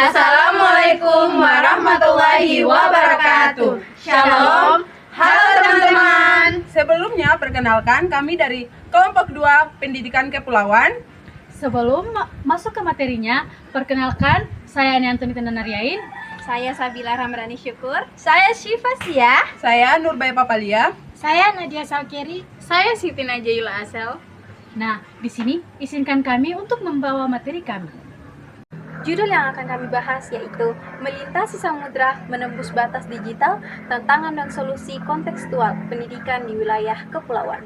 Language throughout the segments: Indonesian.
Assalamualaikum warahmatullahi wabarakatuh. Shalom. Halo teman-teman. Sebelumnya perkenalkan kami dari kelompok 2 Pendidikan Kepulauan. Sebelum masuk ke materinya, perkenalkan saya Antoni Tendanariain. Saya Sabila Ramrani Syukur. Saya Syifa Sia. Saya Nurbaya Papalia. Saya Nadia Salkeri. Saya Siti Najayula Asel. Nah, di sini izinkan kami untuk membawa materi kami. Judul yang akan kami bahas yaitu Melintasi Samudra, Menembus Batas Digital, Tantangan dan Solusi Kontekstual Pendidikan di Wilayah Kepulauan.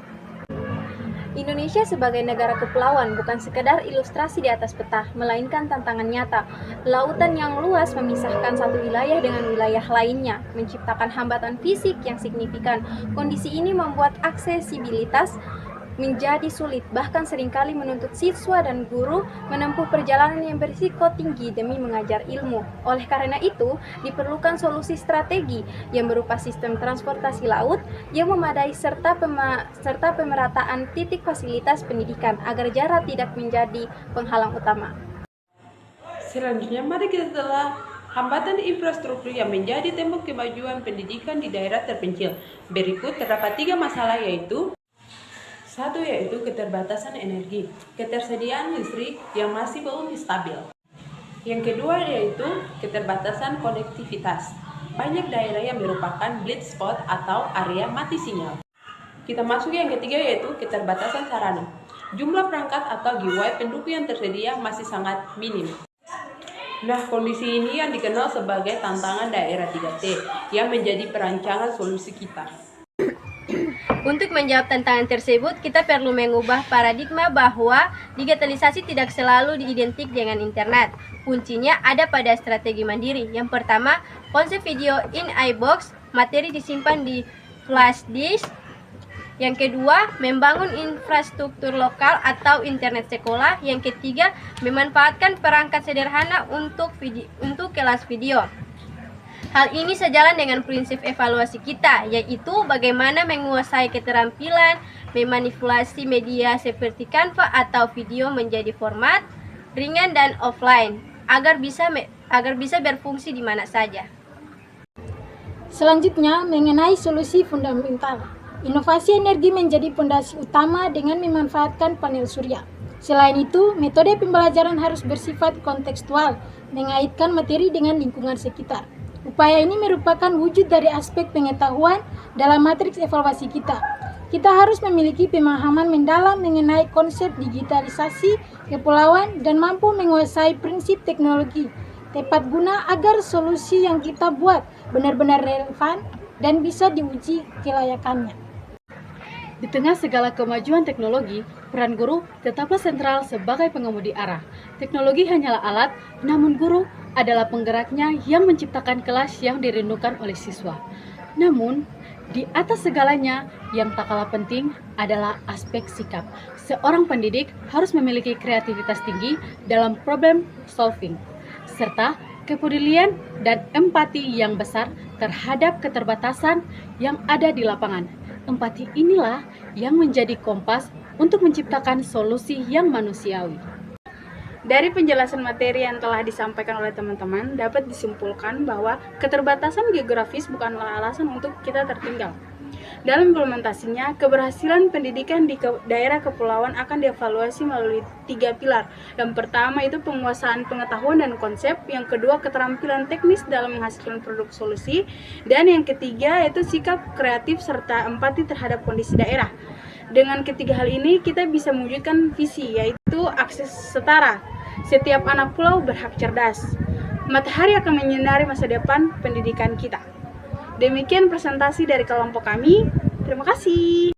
Indonesia sebagai negara kepulauan bukan sekedar ilustrasi di atas peta, melainkan tantangan nyata. Lautan yang luas memisahkan satu wilayah dengan wilayah lainnya, menciptakan hambatan fisik yang signifikan. Kondisi ini membuat aksesibilitas menjadi sulit, bahkan seringkali menuntut siswa dan guru menempuh perjalanan yang berisiko tinggi demi mengajar ilmu. Oleh karena itu, diperlukan solusi strategi yang berupa sistem transportasi laut yang memadai serta pemerataan titik fasilitas pendidikan agar jarak tidak menjadi penghalang utama. Selanjutnya mari kita telah hambatan infrastruktur yang menjadi tembok kemajuan pendidikan di daerah terpencil. Berikut terdapat 3 masalah yaitu: 1 yaitu keterbatasan energi, ketersediaan listrik yang masih belum stabil. Yang kedua yaitu keterbatasan konektivitas. Banyak daerah yang merupakan blind spot atau area mati sinyal. Kita masuk yang ketiga yaitu keterbatasan sarana. Jumlah perangkat atau giwai pendukung yang tersedia masih sangat minim. Nah, kondisi ini yang dikenal sebagai tantangan daerah 3T yang menjadi perancangan solusi kita. Untuk menjawab tantangan tersebut, kita perlu mengubah paradigma bahwa digitalisasi tidak selalu diidentik dengan internet. Kuncinya ada pada strategi mandiri. Yang pertama, konsep video in iBox, materi disimpan di flash disk. Yang kedua, membangun infrastruktur lokal atau internet sekolah. Yang ketiga, memanfaatkan perangkat sederhana untuk kelas video. Hal ini sejalan dengan prinsip evaluasi kita, yaitu bagaimana menguasai keterampilan memanipulasi media seperti Canva atau video menjadi format ringan dan offline agar bisa berfungsi di mana saja. Selanjutnya, mengenai solusi fundamental. Inovasi energi menjadi fondasi utama dengan memanfaatkan panel surya. Selain itu, metode pembelajaran harus bersifat kontekstual, mengaitkan materi dengan lingkungan sekitar. Upaya ini merupakan wujud dari aspek pengetahuan dalam matriks evaluasi kita. Kita harus memiliki pemahaman mendalam mengenai konsep digitalisasi kepulauan dan mampu menguasai prinsip teknologi tepat guna agar solusi yang kita buat benar-benar relevan dan bisa diuji kelayakannya. Di tengah segala kemajuan teknologi, peran guru tetaplah sentral sebagai pengemudi arah. Teknologi hanyalah alat, namun guru adalah penggeraknya yang menciptakan kelas yang dirindukan oleh siswa. Namun, di atas segalanya, yang tak kalah penting adalah aspek sikap. Seorang pendidik harus memiliki kreativitas tinggi dalam problem solving, serta kepedulian dan empati yang besar terhadap keterbatasan yang ada di lapangan. Empati inilah yang menjadi kompas untuk menciptakan solusi yang manusiawi. Dari penjelasan materi yang telah disampaikan oleh teman-teman, dapat disimpulkan bahwa keterbatasan geografis bukanlah alasan untuk kita tertinggal. Dalam implementasinya, keberhasilan pendidikan di daerah kepulauan akan dievaluasi melalui 3 pilar. Yang pertama itu penguasaan pengetahuan dan konsep, yang kedua keterampilan teknis dalam menghasilkan produk solusi, dan yang ketiga itu sikap kreatif serta empati terhadap kondisi daerah. Dengan ketiga hal ini, kita bisa mewujudkan visi, yaitu akses setara. Setiap anak pulau berhak cerdas. Matahari akan menyinari masa depan pendidikan kita. Demikian presentasi dari kelompok kami. Terima kasih.